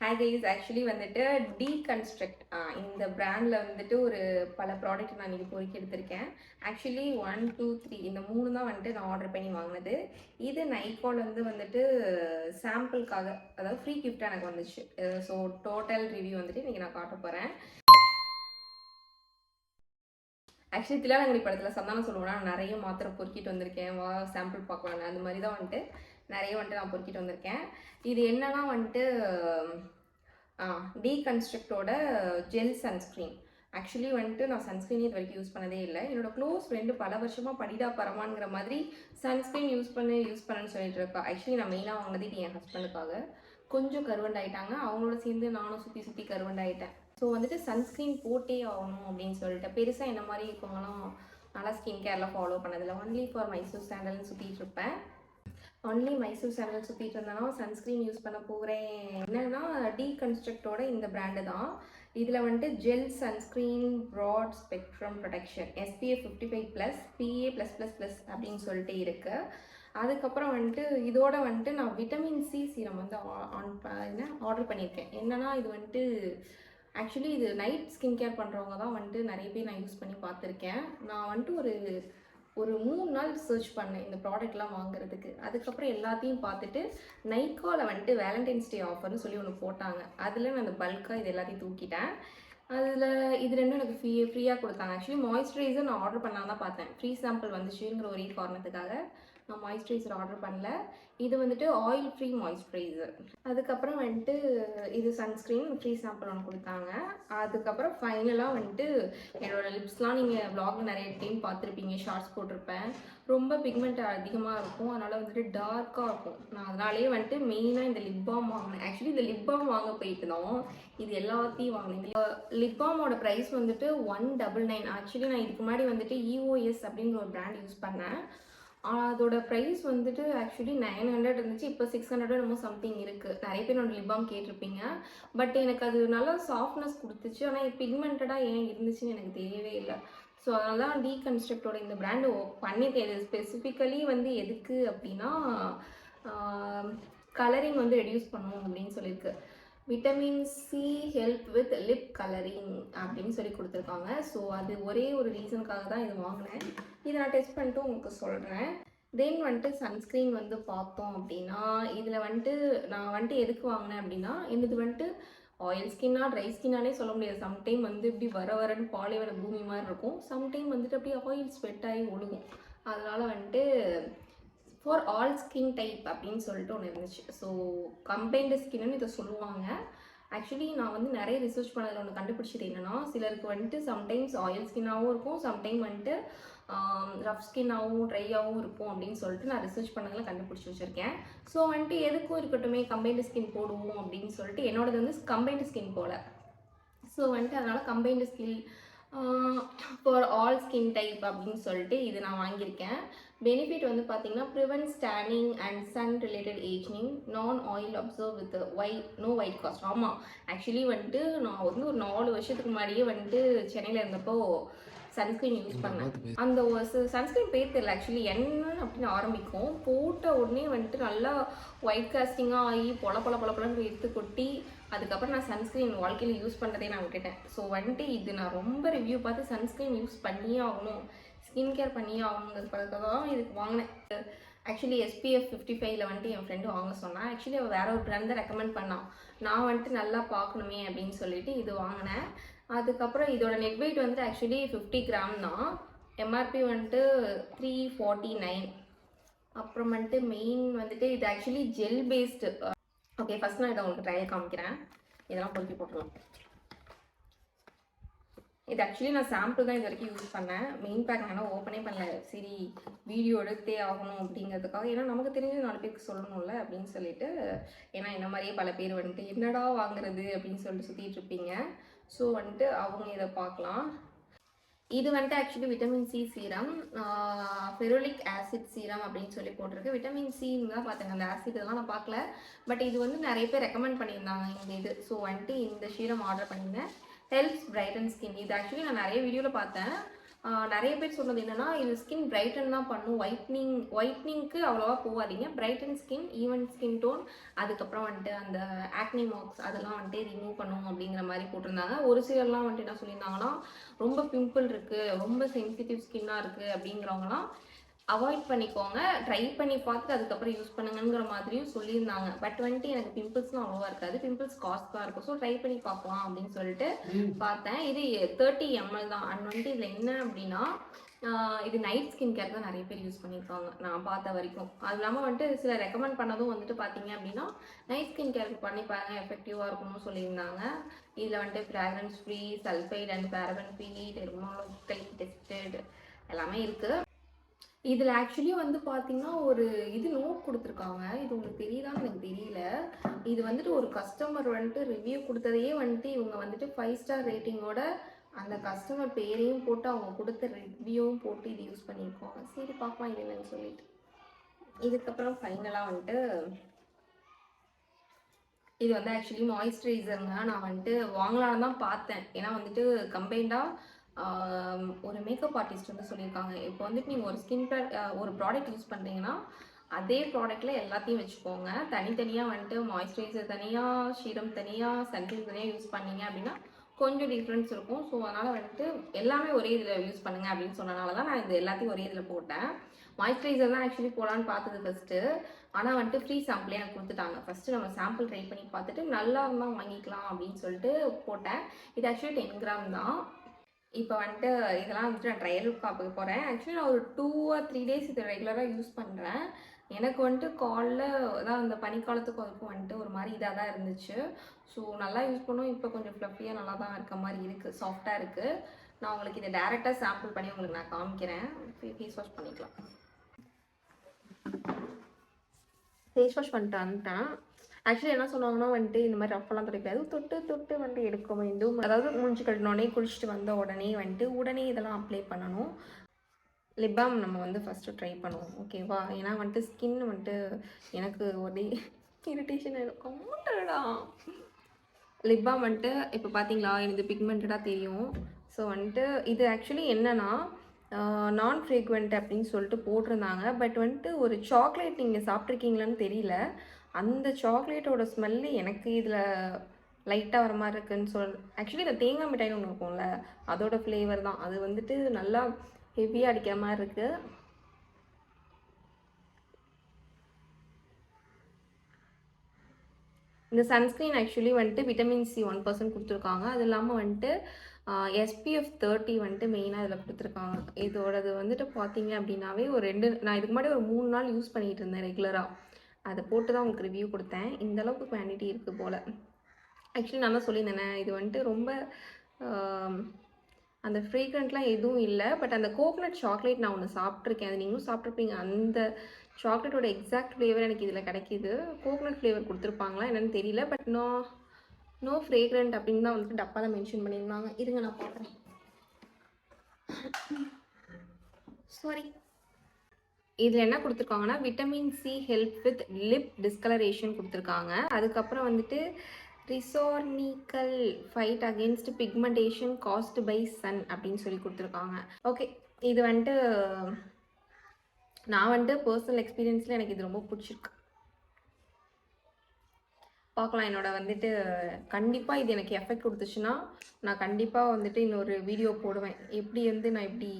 Hi guys, actually வந்துட்டு deconstruct இந்த பிராண்டில் வந்துட்டு ஒரு பல ப்ராடக்ட் நான் இன்றைக்கி பொறுக்கி எடுத்திருக்கேன். ஆக்சுவலி 1, 2, 3 இந்த 3 தான் வந்துட்டு நான் ஆர்டர் பண்ணி வாங்கினது. இது நைக்காலேருந்து வந்துட்டு சாம்பிளுக்காக, அதாவது ஃப்ரீ கிஃப்டாக எனக்கு வந்துச்சு. ஸோ டோட்டல் ரிவ்யூ வந்துட்டு இன்றைக்கி நான் காட்ட போகிறேன். ஆக்சுவலி தில்லாலங்கடி படத்தில் சந்தானம் சொல்லுவேன்னா நிறைய மாத்திரை பொறுக்கிட்டு வந்திருக்கேன், வா சாம்பிள் பார்க்கலான்னு. அந்த மாதிரி தான் வந்துட்டு நிறைய வந்துட்டு நான் பொறுக்கிட்டு வந்திருக்கேன். இது என்னன்னா வந்துட்டு டீகன்ஸ்ட்ரக்டோட ஜெல் சன்ஸ்க்ரீன். ஆக்சுவலி வந்துட்டு நான் சன்ஸ்க்ரீன் இது வரைக்கும் யூஸ் பண்ணதே இல்லை. என்னோட க்ளோஸ் ஃப்ரெண்டு பல வருஷமாக படிடா பரமான்ங்கிற மாதிரி சன்ஸ்க்ரீன் யூஸ் பண்ணுன்னு சொல்லிட்டு இருக்கா. ஆக்சுவலி நான் மெயினாக வாங்கினது இது என் ஹஸ்பண்டுக்காக. கொஞ்சம் கருவண்டாயிட்டாங்க, அவங்களோட சேர்ந்து நானும் சுற்றி கருவண்டாயிட்டேன். ஸோ வந்துட்டு சன்ஸ்க்ரீன் போட்டே ஆகணும் அப்படின்னு சொல்லிட்டு, பெருசாக என்ன மாதிரி இருக்கவங்களாம் நல்லா ஸ்கின் கேர்லாம் ஃபாலோ பண்ணதில்லை. ஒன்லி ஃபார் மைசூர் சாண்டல்னு சுற்றிட்டு இருப்பேன். ஒன்லி மைசூர் சாண்டல் சுற்றிட்டு இருந்தேன்னா சன்ஸ்க்ரீன் யூஸ் பண்ண போகிறேன். என்னென்னா டீகன்ஸ்ட்ரக்டோட இந்த பிராண்டு தான். இதில் வந்துட்டு gel sunscreen broad spectrum protection SPF 55+, PA+++ அப்படின்னு சொல்லிட்டு இருக்குது. அதுக்கப்புறம் வந்துட்டு இதோட வந்துட்டு நான் விட்டமின் C சீரம் வந்து ஆர்டர் பண்ணியிருக்கேன். என்னென்னா இது வந்துட்டு ஆக்சுவலி இது நைட் ஸ்கின் கேர் பண்ணுறவங்க தான் வந்துட்டு நிறைய பேர் நான் யூஸ் பண்ணி பார்த்துருக்கேன். நான் வந்துட்டு ஒரு 3 நாள் சர்ச் பண்ணேன் இந்த ப்ராடக்ட்லாம் வாங்குறதுக்கு. அதுக்கப்புறம் எல்லாத்தையும் பார்த்துட்டு நைக்காவில் வந்துட்டு வேலண்டைன்ஸ் டே ஆஃபர்னு சொல்லி ஒன்று போட்டாங்க. அதில் நான் அந்த பல்காக இது எல்லாத்தையும் தூக்கிட்டேன். அதில் இது ரெண்டும் எனக்கு ஃப்ரீயாக கொடுத்தாங்க. ஆக்சுவலி மாய்ஸ்சரைசர் நான் ஆர்டர் பண்ணால் தான் பார்த்தேன், ஃப்ரீ சாம்பிள் வந்துச்சுங்கிற ஒரே காரணத்துக்காக நான் மாய்ஸ்சரைசர் ஆர்டர் பண்ணல. இது வந்துட்டு ஆயில் ஃப்ரீ மாய்ஸ்சரைசர். அதுக்கப்புறம் வந்துட்டு இது சன்ஸ்க்ரீன் ஃப்ரீ சாம்பிள் ஒன்று கொடுத்தாங்க. அதுக்கப்புறம் ஃபைனலாக வந்துட்டு என்னோடய லிப்ஸ்லாம் நீங்கள் வ்ளாகில் நிறைய டைம் பார்த்துருப்பீங்க, ஷார்ட்ஸ் போட்டிருப்பேன். ரொம்ப பிக்மெண்ட் அதிகமாக இருக்கும், அதனால் வந்துட்டு டார்க்காக இருக்கும். நான் அதனாலேயே வந்துட்டு மெயினாக இந்த லிப் பாம் வாங்கினேன். ஆக்சுவலி இந்த லிப் பாம் வாங்க போயிட்டு தான் இது எல்லாத்தையும் வாங்கினேன். இந்த லிப் பாமோட ப்ரைஸ் வந்துட்டு 199. ஆக்சுவலி நான் இதுக்கு முன்னாடி வந்துட்டு EOS அப்படிங்கிற ஒரு பிராண்ட் யூஸ் பண்ணேன். அதோட ப்ரைஸ் வந்துட்டு ஆக்சுவலி 900 இருந்துச்சு, இப்போ 600 என்னமோ சம்திங் இருக்குது. நிறைய பேர் என்னோட லிப் பாம் கேட்டிருப்பீங்க. பட் எனக்கு அது நல்லா சாஃப்ட்னஸ் கொடுத்துச்சு, ஆனால் பிக்மெண்டடாக ஏன் இருந்துச்சுன்னு எனக்கு தெரியவே இல்லை. ஸோ அதனால தான் டீகன்ஸ்ட்ரக்டோட இந்த பிராண்டு பண்ணியிருக்கேன். இது ஸ்பெசிஃபிக்கலி வந்து எதுக்கு அப்படின்னா கலரிங் வந்து ரெடியூஸ் பண்ணும் அப்படின்னு சொல்லியிருக்கு. Vitamin C help with lip colouring அப்படின்னு சொல்லி கொடுத்துருக்காங்க. ஸோ அது ஒரே ஒரு ரீசனுக்காக தான் இது வாங்கினேன். இதை நான் டெஸ்ட் பண்ணிட்டு உங்களுக்கு சொல்கிறேன். தென் வந்துட்டு சன்ஸ்க்ரீன் வந்து பார்த்தோம் அப்படின்னா இதில் வந்துட்டு நான் வந்துட்டு எதுக்கு வாங்கினேன் அப்படின்னா, என்னது வந்துட்டு ஆயில் ஸ்கின்னா ட்ரை ஸ்கின்னானே சொல்ல முடியாது. சம்டைம் வந்து இப்படி வரன்னு பாலைவன பூமி மாதிரி இருக்கும், சம்டைம் வந்துட்டு அப்படியே ஆயில் ஸ்வெட் ஆகி ஒழுகும். அதனால் வந்துட்டு ஃபார் ஆல் ஸ்கின் டைப் அப்படின்னு சொல்லிட்டு ஒன்று இருந்துச்சு. ஸோ கம்பைன்டு ஸ்கின்னு இதை சொல்லுவாங்க. ஆக்சுவலி நான் வந்து நிறைய ரிசர்ச் பண்ணதில் ஒன்று கண்டுபிடிச்சது என்னென்னா, சிலருக்கு வந்துட்டு சம்டைம்ஸ் ஆயில் ஸ்கின்னாகவும் இருக்கும், சம்டைம் வந்துட்டு ரஃப் ஸ்கின்னாகவும் ட்ரையாகவும் இருக்கும் அப்படின்னு சொல்லிட்டு நான் ரிசர்ச் பண்ணதில் கண்டுபிடிச்சி வச்சுருக்கேன். ஸோ வந்துட்டு எதுக்கும் இருக்கட்டுமே கம்பைன்டு ஸ்கின் போடுவோம் அப்படின்னு சொல்லிட்டு என்னோடது வந்து கம்பைன்டு ஸ்கின் போல். ஸோ வந்துட்டு அதனால் combined skin for all skin type அப்படின்னு சொல்லிட்டு இது நான் வாங்கியிருக்கேன். பெனிஃபிட் வந்து பார்த்தீங்கன்னா prevent staining and sun related ageing, non oil absorb with no white cast. ஆமாம், ஆக்சுவலி வந்துட்டு நான் வந்து ஒரு 4 வருஷத்துக்கு முன்னாடியே வந்துட்டு சென்னையில் இருந்தப்போ சன்ஸ்க்ரீன் யூஸ் பண்ணேன். அந்த சன்ஸ்க்ரீன் பேர் தெரியல, ஆக்சுவலி என்னன்னு அப்படின்னு ஆரம்பிக்கும், போட்ட உடனே வந்துட்டு நல்லா ஒயிட் காஸ்டிங்காக ஆகி பொலன்னு எடுத்து கொட்டி அதுக்கப்புறம் நான் சன்ஸ்க்ரீன் வாழ்க்கையில் யூஸ் பண்ணுறதே நான் விட்டுட்டேன். ஸோ வந்துட்டு இது நான் ரொம்ப ரிவ்யூ பார்த்து சன்ஸ்க்ரீன் யூஸ் பண்ணியே ஆகணும், ஸ்கின் கேர் பண்ணியே ஆகணுங்கிறதுக்காக தான் இதுக்கு வாங்கினேன். ஆக்சுவலி SPF 55 வந்துட்டு என் ஃப்ரெண்டு வாங்க சொன்னான். ஆக்சுவலி அவள் வேற ஒரு பிராண்ட் தான் ரெக்கமெண்ட் பண்ணான். நான் வந்துட்டு நல்லா பார்க்கணுமே அப்படின்னு சொல்லிட்டு இது வாங்கினேன். அதுக்கப்புறம் இதோட நெட் வெயிட் வந்துட்டு ஆக்சுவலி 50 கிராம் தான். MRP வந்துட்டு 349. அப்புறம் வந்துட்டு மெயின் வந்துட்டு இது actually gel based. Okay, first நான் இதை உங்களுக்கு ட்ரையல் காமிக்கிறேன். இதெல்லாம் பொறுக்கி போட்டுருலாம். இது ஆக்சுவலி நான் சாம்பிள் தான் இது வரைக்கும் யூஸ் பண்ணேன். மெயின் பேக் நான் ஓப்பனே பண்ணல, சரி வீடியோ எடுத்தே ஆகணும் அப்படிங்கிறதுக்காக. ஏன்னா நமக்கு தெரிஞ்சு 4 பேருக்கு சொல்லணும்ல அப்படின்னு சொல்லிட்டு. ஏன்னா என்ன மாதிரியே பல பேர் வந்துட்டு என்னடா வாங்குறது அப்படின்னு சொல்லிட்டு சுற்றிட்டு இருப்பீங்க. ஸோ வந்துட்டு அவங்க இதை பார்க்கலாம். இது வந்துட்டு actually vitamin C serum, ferulic acid serum அப்படின்னு சொல்லி போட்டிருக்கு. விட்டமின் சின்னு தான் பார்த்தேங்க, அந்த ஆசிட் இதெல்லாம் நான் பார்க்கல. பட் இது வந்து நிறைய பேர் ரெக்கமெண்ட் பண்ணியிருந்தாங்க இந்த இது. ஸோ வந்துட்டு இந்த சீரம் ஆர்டர் பண்ணியிருந்தேன். Helps Brayton skin. இது ஆக்சுவலி நான் நிறைய வீடியோவில் பார்த்தேன். நிறைய பேர் சொன்னது என்னன்னா, இது ஸ்கின் பிரைட்டன் தான் பண்ணும். ஒயிட்னிங்க்கு அவ்வளோவா போகாதீங்க. Brighten skin, even skin tone, அதுக்கப்புறம் வந்துட்டு அந்த ஆக்னி மார்க்ஸ் அதெல்லாம் வந்துட்டு ரிமூவ் பண்ணும் அப்படிங்கிற மாதிரி போட்டிருந்தாங்க. ஒரு சிலர்லாம் வந்துட்டு என்ன சொல்லியிருந்தாங்கன்னா, ரொம்ப பிம்பிள் இருக்குது, ரொம்ப சென்சிட்டிவ் ஸ்கின்னாக இருக்குது அப்படிங்கிறவங்களாம் அவாய்ட் பண்ணிக்கோங்க. ட்ரை பண்ணி பார்த்துட்டு அதுக்கப்புறம் யூஸ் பண்ணுங்கிற மாதிரியும் சொல்லியிருந்தாங்க. பட் வந்துட்டு எனக்கு பிம்பிள்ஸ்லாம் அவ்வளோவா இருக்காது. பிம்பிள்ஸ் காஸ்ட்டாக இருக்கும். ஸோ ட்ரை பண்ணி பார்க்கலாம் அப்படின்னு சொல்லிட்டு பார்த்தேன். இது 30 ml தான். அண்ட் வந்துட்டு இதில் என்ன அப்படின்னா, இது நைட் ஸ்கின் கேர் தான் நிறைய பேர் யூஸ் பண்ணியிருக்காங்க நான் பார்த்த வரைக்கும். அது இல்லாமல் வந்துட்டு சில ரெக்கமெண்ட் பண்ணதும் வந்துட்டு பார்த்தீங்க அப்படின்னா, நைட் ஸ்கின் கேருக்கு பண்ணி பாருங்கள், எஃபெக்டிவாக இருக்கும்னு சொல்லியிருந்தாங்க. இதில் வந்துட்டு fragrance free, sulphate and paraben free, dermatological tested எல்லாமே இருக்குது. இதில் ஆக்சுவலி வந்து பார்த்தீங்கன்னா ஒரு இது நோட் கொடுத்துருக்காங்க. இது உங்களுக்கு தெரியுதான்னு எனக்கு தெரியல. இது வந்துட்டு ஒரு கஸ்டமர் வந்துட்டு ரிவ்யூ கொடுத்ததையே வந்துட்டு இவங்க வந்துட்டு 5 ஸ்டார் ரேட்டிங்கோட அந்த கஸ்டமர் பேரையும் போட்டு அவங்க கொடுத்த ரிவ்யூவும் போட்டு இது யூஸ் பண்ணியிருக்கோங்க. சரி பார்க்கலாம் இது என்னன்னு சொல்லிட்டு. இதுக்கப்புறம் ஃபைனலாக வந்துட்டு இது வந்து ஆக்சுவலி மாய்ஸ்சரைசருங்க. நான் வந்துட்டு வாங்கலான்னு தான் பார்த்தேன். ஏன்னா வந்துட்டு கம்பைண்டாக ஒரு மேக்கப் ஆர்டிஸ்ட் வந்து சொல்லியிருக்காங்க, இப்போ வந்துட்டு நீங்கள் ஒரு ப்ராடக்ட் யூஸ் பண்ணுறீங்கன்னா அதே ப்ராடக்ட்டில் எல்லாத்தையும் வச்சுக்கோங்க. தனித்தனியாக வந்துட்டு மாய்ஸ்சரைசர் தனியாக, சீரம் தனியாக, சன்ஸ்க்ரீன் தனியாக யூஸ் பண்ணீங்க அப்படின்னா கொஞ்சம் டிஃப்ரென்ஸ் இருக்கும். ஸோ அதனால் வந்துட்டு எல்லாமே ஒரே இதில் யூஸ் பண்ணுங்கள் அப்படின்னு சொன்னனால தான் நான் இது எல்லாத்தையும் ஒரே இதில் போட்டேன். மாய்ஸ்சரைசர் தான் ஆக்சுவலி போடலான்னு பார்த்தது ஃபஸ்ட்டு. ஆனால் வந்துட்டு ஃப்ரீ சாம்பிளே எனக்கு கொடுத்துட்டாங்க. ஃபஸ்ட்டு நம்ம சாம்பிள் ட்ரை பண்ணி பார்த்துட்டு நல்லா இருந்தால் வாங்கிக்கலாம் அப்படின்னு சொல்லிட்டு போட்டேன். இது ஆக்சுவலி 10 கிராம் தான். இப்போ வந்துட்டு இதெல்லாம் வந்துட்டு நான் ட்ரையல் பார்க்க போகிறேன். ஆக்சுவலி நான் ஒரு 2 or 3 days இதை ரெகுலராக யூஸ் பண்ணுறேன். எனக்கு வந்துட்டு தான் அந்த பனிக்காலத்துக்கு அதுக்கும் வந்துட்டு ஒரு மாதிரி இதாக தான் இருந்துச்சு. ஸோ நல்லா யூஸ் பண்ணும். இப்போ கொஞ்சம் ஃப்ளஃபியாக நல்லா தான் இருக்க மாதிரி இருக்குது, சாஃப்டாக இருக்குது. நான் உங்களுக்கு இதை டேரெக்டாக சாம்பிள் பண்ணி உங்களுக்கு நான் காமிக்கிறேன். ஃபேஸ் வாஷ் பண்ணிக்கலாம். ஃபேஸ் வாஷ் பண்ணிட்டு வந்துட்டேன். ஆக்சுவலி என்ன சொன்னாங்கன்னா வந்துட்டு இந்த மாதிரி ரஃபெல்லாம் துடைக்காது, தொட்டு தொட்டு வந்துட்டு எடுக்க வேண்டும். அதாவது மூஞ்சி கட்டினோடனே குளிச்சுட்டு வந்த உடனே இதெல்லாம் அப்ளை பண்ணணும். லிப் பாம் நம்ம வந்து ஃபஸ்ட்டு ட்ரை பண்ணுவோம், ஓகேவா? ஏன்னா வந்துட்டு ஸ்கின் வந்துட்டு எனக்கு ஒரே இரிட்டேஷன் இருக்கும். லிப் பாம் வந்துட்டு இப்போ பார்த்தீங்களா, எனக்கு பிக்மெண்டடாக தெரியும். ஸோ வந்துட்டு இது ஆக்சுவலி என்னென்னா நான் ஃப்ரேக்வெண்ட் அப்படின்னு சொல்லிட்டு போட்டிருந்தாங்க. பட் வந்துட்டு ஒரு சாக்லேட் நீங்கள் சாப்பிட்ருக்கீங்களான்னு தெரியல, அந்த சாக்லேட்டோட ஸ்மெல்லு எனக்கு இதில் லைட்டாக வர மாதிரி இருக்குதுன்னு ஆக்சுவலி இந்த தேங்காய் மிட்டாய்னு ஒன்று இருக்கும்ல, அதோட ஃப்ளேவர் தான் அது. வந்துட்டு நல்லா ஹெவியாக அடிக்கிற மாதிரி இருக்குது. இந்த சன்ஸ்க்ரீன் ஆக்சுவலி வந்துட்டு விட்டமின் C 1% கொடுத்துருக்காங்க. அது இல்லாமல் வந்துட்டு SPF 30 வந்துட்டு மெயினாக இதில் கொடுத்துருக்காங்க. இதோடது வந்துட்டு பார்த்தீங்க அப்படின்னாவே நான் இதுக்கு முன்னாடி ஒரு 3 நாள் யூஸ் பண்ணிகிட்டு இருந்தேன் ரெகுலராக. அதை போட்டு தான் உங்களுக்கு ரிவ்யூ கொடுத்தேன். இந்தளவுக்கு குவான்டிட்டி இருக்குது போல். ஆக்சுவலி நான் தான் சொல்லியிருந்தேனே, இது வந்துட்டு ரொம்ப அந்த ஃப்ரேக்ரண்ட்லாம் எதுவும் இல்லை. பட் அந்த கோகனட் சாக்லேட் நான் ஒன்று சாப்பிட்ருக்கேன், அது நீங்களும் சாப்பிட்ருப்பீங்க. அந்த சாக்லேட்டோட எக்ஸாக்ட் ஃப்ளேவர் எனக்கு இதில் கிடைக்கிது. கோகனட் ஃப்ளேவர் கொடுத்துருப்பாங்களா என்னென்னு தெரியல. பட் நோ ஃப்ரேக்ரண்ட் அப்படின்னு தான் வந்துட்டு டப்பாவில் மென்ஷன் பண்ணியிருந்தாங்க. இருங்க நான் பார்க்குறேன். சாரி. இதில் என்ன கொடுத்துருக்காங்கன்னா vitamin C help with lip discoloration கொடுத்துருக்காங்க. அதுக்கப்புறம் வந்துட்டு resorcinol fight against pigmentation caused by sun அப்படின்னு சொல்லி கொடுத்துருக்காங்க. ஓகே, இது வந்துட்டு நான் வந்துட்டு பர்சனல் எக்ஸ்பீரியன்ஸில் எனக்கு இது ரொம்ப பிடிச்சிருக்கு. பார்க்கலாம். என்னோட வந்துட்டு கண்டிப்பாக இது எனக்கு எஃபெக்ட் கொடுத்துச்சுன்னா நான் கண்டிப்பாக வந்துட்டு இன்னொரு வீடியோ போடுவேன், எப்படி வந்து நான் எப்படி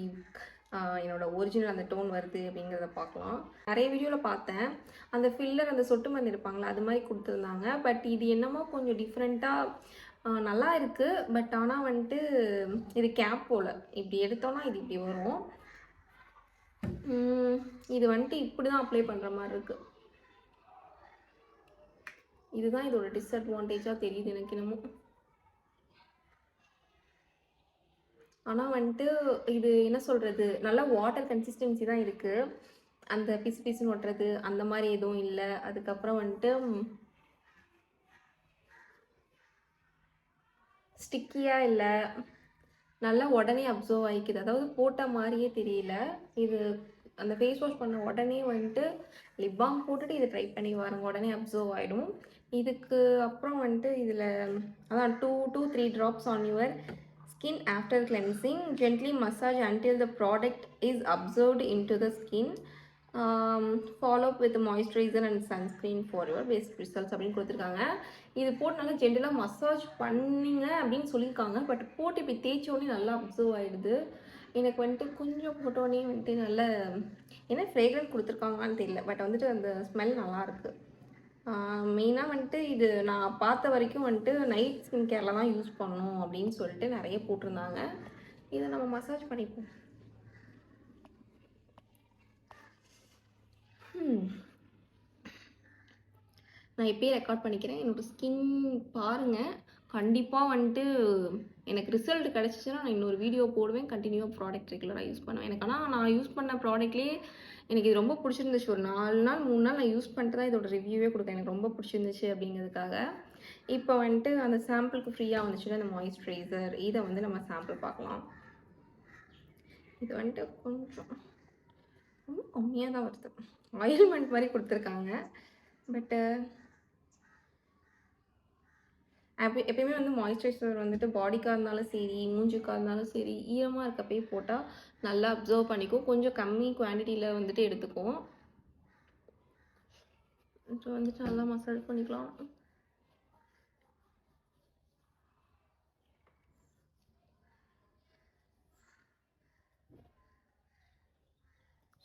என்னோட ஒரிஜினல் அந்த டோன் வருது அப்படிங்கிறத பார்க்கலாம். நிறைய வீடியோவில் பார்த்தேன், அந்த ஃபில்லர் அந்த சொட்டு மருந்து இருப்பாங்களா அது மாதிரி கொடுத்துருந்தாங்க. பட் இது என்னமோ கொஞ்சம் டிஃப்ரெண்ட்டாக நல்லா இருக்குது. பட் ஆனால் வந்துட்டு இது கேப் போல், இப்படி எடுத்தோன்னா இது இப்படி வரும். இது வந்துட்டு இப்படி தான் அப்ளை பண்ணுற மாதிரி இருக்குது. இதுதான் இதோட டிஸ்அட்வான்டேஜாக தெரியுது எனக்கு என்னமோ. ஆனால் வந்துட்டு இது என்ன சொல்கிறது, நல்லா வாட்டர் கன்சிஸ்டன்சி தான் இருக்குது. அந்த பிசுன்னு ஒட்டுறது அந்த மாதிரி எதுவும் இல்லை. அதுக்கப்புறம் வந்துட்டு ஸ்டிக்கியாக இல்லை, நல்லா உடனே அப்சர்வ் ஆகிக்குது. அதாவது போட்ட மாதிரியே தெரியல. இது அந்த ஃபேஸ் வாஷ் பண்ண உடனே வந்துட்டு லிப் பாம் போட்டுட்டு இதை ட்ரை பண்ணி வாருங்க, உடனே அப்சர்வ் ஆகிடும். இதுக்கு அப்புறம் வந்துட்டு இதில் அதான் 2 to 3 drops on your Skin after cleansing, gently massage until the product is absorbed into the skin. Follow up with moisturizer and sunscreen for your best results அப்படின்னு கொடுத்துருக்காங்க. இது போட்டு நல்லா ஜென்டலாக மசாஜ் பண்ணிங்க அப்படின்னு சொல்லியிருக்காங்க. பட் போட்டு இப்படி தேய்ச்சோடனே நல்லா அப்சர்வ் ஆகிடுது. எனக்கு வந்துட்டு கொஞ்சம் போட்டோடனே வந்துட்டு நல்ல என்ன ஃப்ரேக்ரன்ஸ் கொடுத்துருக்காங்கன்னு தெரியல. பட் வந்துட்டு அந்த ஸ்மெல் நல்லாயிருக்கு. மெயினாக வந்துட்டு இது நான் பார்த்த வரைக்கும் வந்துட்டு நைட் ஸ்கின் கேரில் தான் யூஸ் பண்ணணும் அப்படின்னு சொல்லிட்டு நிறைய போட்டிருந்தாங்க. இதை நம்ம மசாஜ் பண்ணிப்போம். நான் இப்போயே ரெக்கார்ட் பண்ணிக்கிறேன். என்னோடய ஸ்கின் பாருங்கள். கண்டிப்பாக வந்துட்டு எனக்கு ரிசல்ட் கிடச்சிச்சின்னா நான் இன்னொரு வீடியோ போடுவேன். கண்டினியூவாக ப்ராடக்ட் ரெகுலராக யூஸ் பண்ணுவேன். எனக்கு ஆனால் நான் யூஸ் பண்ண ப்ராடக்ட்லேயே எனக்கு இது ரொம்ப பிடிச்சிருந்துச்சு. ஒரு 4 நாள் 3 நாள் நான் யூஸ் பண்ணிட்டு தான் இதோட ரிவ்யூவே கொடுத்தேன். எனக்கு ரொம்ப பிடிச்சிருந்துச்சு அப்படிங்கிறதுக்காக. இப்போ வந்துட்டு அந்த சாம்பிளுக்கு ஃப்ரீயாக வந்துச்சுன்னா அந்த மாய்ஸ்சரைசர் இதை வந்து நம்ம சாம்பிள் பார்க்கலாம். இது வந்துட்டு கொஞ்சம் ரொம்ப கம்மியாக தான் வருது. ஆயில்மெண்ட் மாதிரி கொடுத்துருக்காங்க. பட்டு எப்பயுமே வந்து மாய்ஸ்சரைசர் வந்துட்டு பாடிக்காக இருந்தாலும் சரி, மூஞ்சுக்காக இருந்தாலும் சரி, ஈரமாக இருக்கப்பே போட்டால் நல்லா அப்சர்வ் பண்ணிக்கும். கொஞ்சம் கம்மி குவான்டிட்டியில் வந்துட்டு எடுத்துக்கும். இப்போ வந்துட்டு நல்லா மசாஜ் பண்ணிக்கலாம்.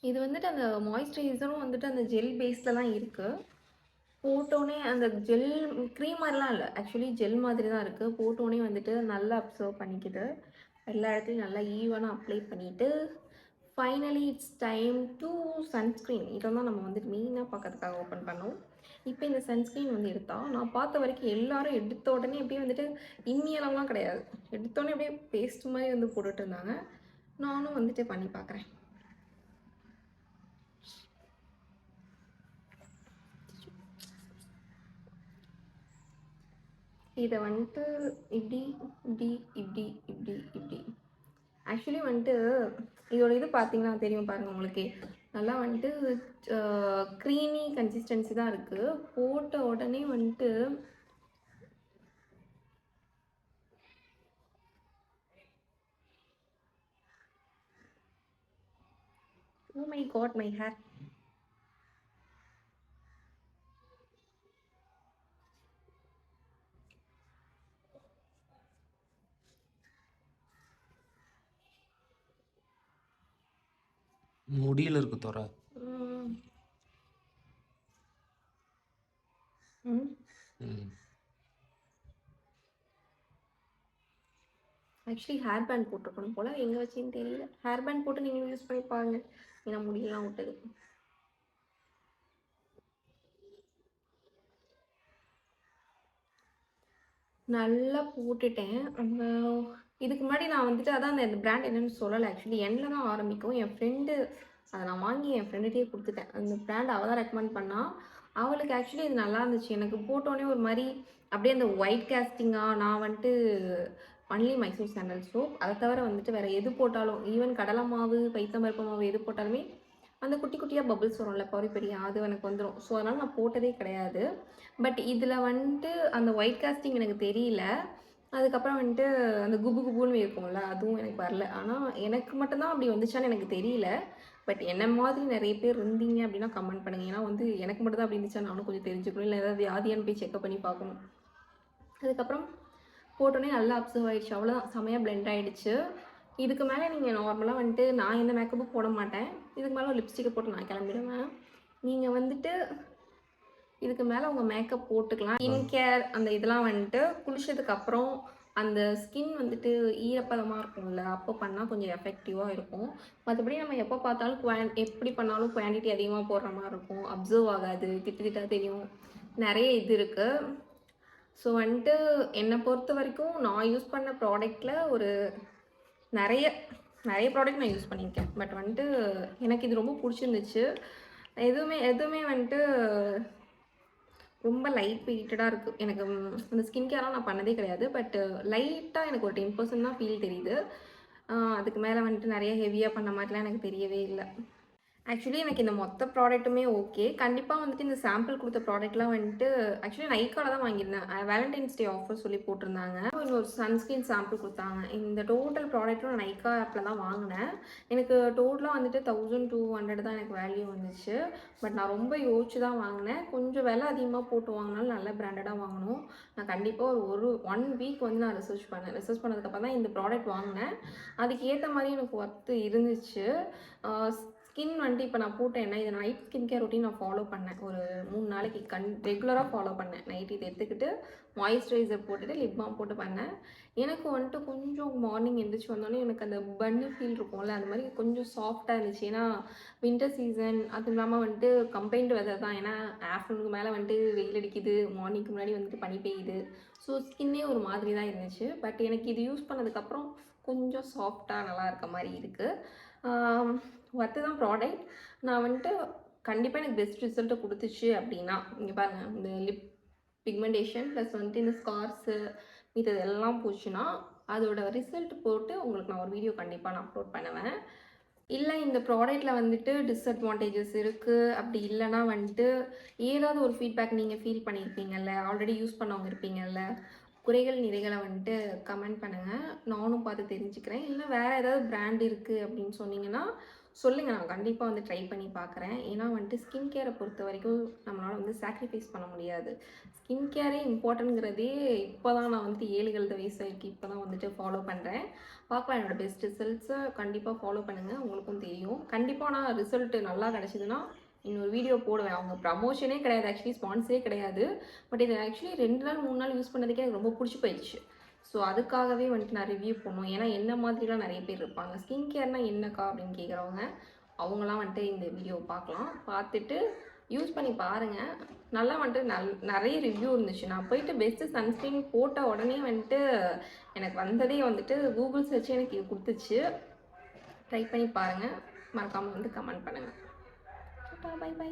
இது வந்துட்டு அந்த மாய்ஸ்சரைசரும் வந்துட்டு அந்த ஜெல் பேஸில் தான் இருக்குது. போட்டோடனே அந்த ஜெல் க்ரீம் மாதிரிலாம் இல்லை, ஆக்சுவலி ஜெல் மாதிரி தான் இருக்குது. போட்டோடனே வந்துட்டு நல்லா அப்சர்வ் பண்ணிக்கிது. எல்லா இடத்துலையும் நல்லா ஈவனாக அப்ளை பண்ணிவிட்டு finally it's time to sunscreen. இதை தான் நம்ம வந்துட்டு மெயினாக பார்க்கறதுக்காக ஓப்பன் பண்ணோம். இப்போ இந்த சன்ஸ்க்ரீன் வந்து எடுத்தால் நான் பார்த்த வரைக்கும் எல்லோரும் எடுத்த உடனே அப்படியே வந்துட்டு இன்னியெல்லாம் கிடையாது. எடுத்தோடனே அப்படியே பேஸ்ட் மாதிரி வந்து போட்டுட்டு இருந்தாங்க. நானும் வந்துட்டு பண்ணி பார்க்குறேன். இதை வந்துட்டு இப்படி இப்படி இப்படி இப்படி இப்படி ஆக்சுவலி வந்துட்டு இதோட இது பார்த்தீங்கன்னா தெரியும் பாருங்கள் உங்களுக்கு. நல்லா வந்துட்டு க்ரீமி கன்சிஸ்டன்சி தான் இருக்குது. போட்ட உடனே வந்துட்டு oh my god my hair. முடியல இருக்கு தோற. ஆக்சுவலி ஹேர் பேண்ட் போட்டிருக்கணும் போல், எங்கே வச்சுன்னு தெரியல. ஹேர் பேண்ட் போட்டு நீங்கள் யூஸ் பண்ணி பாருங்க. ஏன்னா முடியெல்லாம் விட்டது. நல்லா போட்டுட்டேன். அந்த இதுக்கு முன்னாடி நான் வந்துட்டு அதான் அந்த பிராண்ட் என்னென்னு சொல்லலை. ஆக்சுவலி எண்ணில் தான் ஆரம்பிக்கும். என் ஃப்ரெண்டு அதை நான் வாங்கி என் ஃப்ரெண்டுகிட்டே கொடுத்துட்டேன். அந்த பிராண்ட் அவள் தான் ரெக்கமெண்ட் பண்ணால். அவளுக்கு ஆக்சுவலி இது நல்லா இருந்துச்சு. எனக்கு போட்டோன்னே ஒரு மாதிரி அப்படியே அந்த ஒயிட் கேஸ்டிங்காக நான் வந்துட்டு ஒன்லி மைசூர் சாண்டல் சோப், அதை தவிர வந்துட்டு வேறு எது போட்டாலும், ஈவன் கடலை மாவு, பைத்தம்பருப்பு மாவு எது போட்டாலுமே அந்த குட்டி குட்டியாக பபிள்ஸ் வரும்ல பெரிய அது எனக்கு வந்துடும். ஸோ அதனால் நான் போட்டதே கிடையாது. பட் இதில் வந்துட்டு அந்த ஒயிட் காஸ்டிங் எனக்கு தெரியல. அதுக்கப்புறம் வந்துட்டு அந்த குபு குபுன்னு இருக்கும்ல, அதுவும் எனக்கு வரல. ஆனால் எனக்கு மட்டும்தான் அப்படி வந்துச்சான்னு எனக்கு தெரியல. பட் என்ன மாதிரி நிறைய பேர் இருந்தீங்க அப்படின்னா கமெண்ட் பண்ணுங்கள். ஏன்னா வந்து எனக்கு மட்டும் தான் அப்படி இருந்துச்சா நானும் கொஞ்சம் தெரிஞ்சுக்கணும். இல்லை ஏதாவது வியாதியான்னு போய் செக்அப் பண்ணி பார்க்கணும். அதுக்கப்புறம் போட்டோன்னே நல்லா அப்சர்வ் ஆகிடுச்சு. அவ்வளோதான், செமையாக பிளெண்ட் ஆகிடுச்சு. இதுக்கு மேலே நீங்கள் நார்மலாக வந்துட்டு நான் எந்த மேக்கப்பும் போட மாட்டேன். இதுக்கு மேலே ஒரு லிப்ஸ்டிக்கை போட்டு நான் கிளம்பிடுவேன். நீங்கள் வந்துட்டு இதுக்கு மேலே உங்கள் மேக்கப் போட்டுக்கலாம். ஸ்கின் கேர் அந்த இதெல்லாம் வந்துட்டு குளிச்சதுக்கப்புறம் அந்த ஸ்கின் வந்துட்டு ஈரப்பதமாக இருக்கும்ல, அப்போ பண்ணால் கொஞ்சம் எஃபெக்டிவாக இருக்கும். மற்றபடி நம்ம எப்போ பார்த்தாலும் எப்படி பண்ணாலும் குவான்டிட்டி அதிகமாக போடுற மாதிரி இருக்கும். அப்சர்வ் ஆகாது, திட்டாக தெரியும். நிறைய இது இருக்குது. ஸோ வந்துட்டு என்னை பொறுத்த வரைக்கும் நான் யூஸ் பண்ண ப்ராடக்டில் ஒரு நிறைய ப்ராடக்ட் நான் யூஸ் பண்ணியிருக்கேன். பட் வந்துட்டு எனக்கு இது ரொம்ப பிடிச்சிருந்துச்சு. எதுவுமே வந்துட்டு ரொம்ப லைட் வெயிட்டடாக இருக்குது. எனக்கு அந்த ஸ்கின் கேர்லாம் நான் பண்ணதே கிடையாது. பட்டு லைட்டாக எனக்கு ஒரு 10% தான் ஃபீல் தெரியுது. அதுக்கு மேலே வந்துட்டு நிறைய ஹெவியாக பண்ண மாதிரிலாம் எனக்கு தெரியவே இல்லை. ஆக்சுவலி எனக்கு இந்த மொத்த ப்ராடக்ட்டுமே ஓகே. கண்டிப்பா வந்துட்டு இந்த சாம்பிள் குடுத்த ப்ராடக்ட்லாம் வந்துட்டு ஆக்சுவலி நைக்கால தான் வாங்கியிருந்தேன். வேலண்டைன்ஸ் டே ஆஃபர் சொல்லி போட்டிருந்தாங்க. ஒரு சன்ஸ்கிரீன் சாம்பிள் குடுத்தாங்க. இந்த டோட்டல் ப்ராடக்ட்டும் நான் நைக்கா ஆப்ல தான் வாங்குனேன். எனக்கு டோட்டலா வந்துட்டு 1200 தான் எனக்கு வேல்யூ வந்துச்சு. பட் நான் ரொம்ப யோசிச்சு தான் வாங்குனேன். கொஞ்சம் விலை அதிகமா போட்டு வாங்குனாலும் நல்ல பிராண்டடா வாங்கணும். நான் கண்டிப்பா ஒரு 1 வீக் வந்து நான் ரிசர்ச் பண்ணேன். ரிசர்ச் பண்ணதுக்கப்புறம் தான் இந்த ப்ராடக்ட் வாங்குனேன். அதுக்கு ஏத்த மாரி எனக்கு ஒர்த் இருந்துச்சு. ஆ ஸ்கின் வந்துட்டு இப்போ நான் போட்டேன்னா, இதை நைட் ஸ்கின் கேர் ரொட்டீன் நான் ஃபாலோ பண்ணேன். ஒரு 3 நாளைக்கு ரெகுலராக ஃபாலோ பண்ணேன். நைட் இதை எடுத்துக்கிட்டு மாய்ஸ்சரைசர் போட்டுட்டு லிப் பாம் போட்டு பண்ணேன். எனக்கு வந்துட்டு கொஞ்சம் மார்னிங் எந்திரிச்சு வந்தோடனே எனக்கு அந்த பன்னி ஃபீல் இருக்கும்ல, அந்த மாதிரி கொஞ்சம் சாஃப்டாக இருந்துச்சு. ஏன்னா வின்டர் சீசன், அதுவும் இல்லாமல் வந்துட்டு கம்பைன்டு வெதர் தான். ஏன்னா ஆஃப்டர்நூனுக்கு மேலே வந்துட்டு வெயில் அடிக்குது, மார்னிங்க்கு முன்னாடி வந்துட்டு பனி பெய்யுது. ஸோ ஸ்கின்னே ஒரு மாதிரி தான் இருந்துச்சு. பட் எனக்கு இது யூஸ் பண்ணதுக்கப்புறம் கொஞ்சம் சாஃப்டாக நல்லா இருக்க மாதிரி இருக்குது. ஒர்த்து தான் ப்ராடக்ட். நான் வந்துட்டு கண்டிப்பாக எனக்கு பெஸ்ட் ரிசல்ட்டை கொடுத்துச்சு அப்படின்னா, இங்கே பாருங்கள், இந்த லிப் பிக்மெண்டேஷன் ப்ளஸ் வந்துட்டு இந்த ஸ்கார்ஸு இது எல்லாம் போச்சுன்னா அதோட ரிசல்ட் போட்டு உங்களுக்கு நான் ஒரு வீடியோ கண்டிப்பாக நான் அப்லோட் பண்ணுவேன். இல்லை இந்த ப்ராடக்ட்டில் வந்துட்டு டிஸ்அட்வான்டேஜஸ் இருக்குது அப்படி இல்லைனா வந்துட்டு ஏதாவது ஒரு ஃபீட்பேக் நீங்கள் ஃபீல் பண்ணியிருப்பீங்கல்ல, ஆல்ரெடி யூஸ் பண்ணவங்க இருப்பீங்கல்ல, குறைகள் நிறைகளை வந்துட்டு கமெண்ட் பண்ணுங்கள், நானும் பார்த்து தெரிஞ்சுக்கிறேன். இல்லை வேறு ஏதாவது பிராண்ட் இருக்குது அப்படின்னு சொன்னீங்கன்னா சொல்லுங்கள், நான் கண்டிப்பாக வந்து ட்ரை பண்ணி பார்க்குறேன். ஏன்னா வந்துட்டு ஸ்கின் கேரை பொறுத்த வரைக்கும் நம்மளால் வந்து சாக்ரிஃபைஸ் பண்ண முடியாது. ஸ்கின் கேரே இம்பார்ட்டன்ட்ங்கிறதே இப்போ தான் நான் வந்துட்டு 7 வயசு வரைக்கும் இப்போ தான் வந்துட்டு ஃபாலோ பண்ணுறேன். பார்க்கலாம், என்னோடய பெஸ்ட் ரிசல்ட்ஸை கண்டிப்பாக ஃபாலோ பண்ணுங்கள், உங்களுக்கும் தெரியும். கண்டிப்பாக நான் ரிசல்ட்டு நல்லா கிடச்சிதுன்னா இன்னொரு வீடியோ போடுவேன். அவங்க ப்ரமோஷனே கிடையாது, ஆக்சுவலி ஸ்பான்ஸரே கிடையாது. பட் இது ஆக்சுவலி 2 நாள் 3 நாள் யூஸ் பண்ணதுக்கே எனக்கு ரொம்ப பிடிச்சி போயிடுச்சு. ஸோ அதுக்காகவே வந்துட்டு நான் ரிவ்யூ பண்ணணும். ஏன்னா என்ன மாதிரிலாம் நிறைய பேர் இருப்பாங்க, ஸ்கின் கேர்னால் என்னக்கா அப்படின்னு கேட்குறவங்க, அவங்களாம் வந்துட்டு இந்த வீடியோ பார்க்கலாம். பார்த்துட்டு யூஸ் பண்ணி பாருங்கள். நல்லா வந்துட்டு நிறைய ரிவ்யூ இருந்துச்சு. நான் போயிட்டு பெஸ்ட்டு சன்ஸ்க்ரீன் போட்ட உடனே வந்துட்டு எனக்கு வந்ததே வந்துட்டு கூகுள் சர்ச்சே எனக்கு இது கொடுத்துச்சு. ட்ரை பண்ணி பாருங்கள், மறக்காமல் வந்து கமெண்ட் பண்ணுங்கள். Bye by.